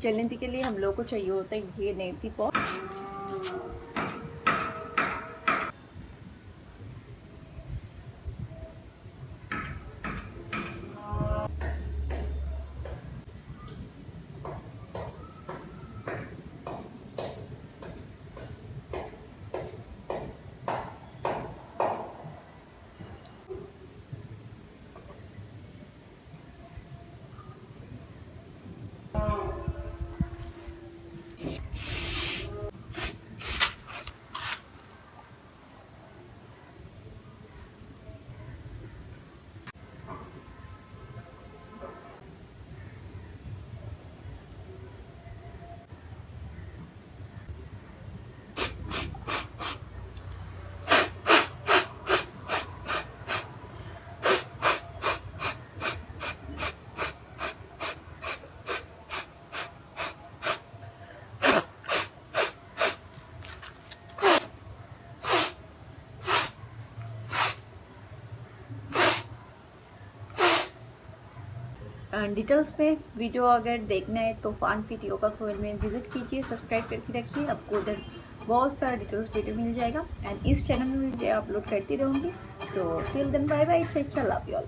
जलनेती के लिए हम लोग को चाहिए होता है ये नेती पॉट। डिटेल्स पे वीडियो अगर देखना है तो फन फिट योगा कोएल में विजिट कीजिए, सब्सक्राइब करके रखिए, आपको उधर बहुत सारा डिटेल्स वीडियो मिल जाएगा। एंड इस चैनल में वीडियो अपलोड करती रहूँगी। So till then bye bye, take care, love you all.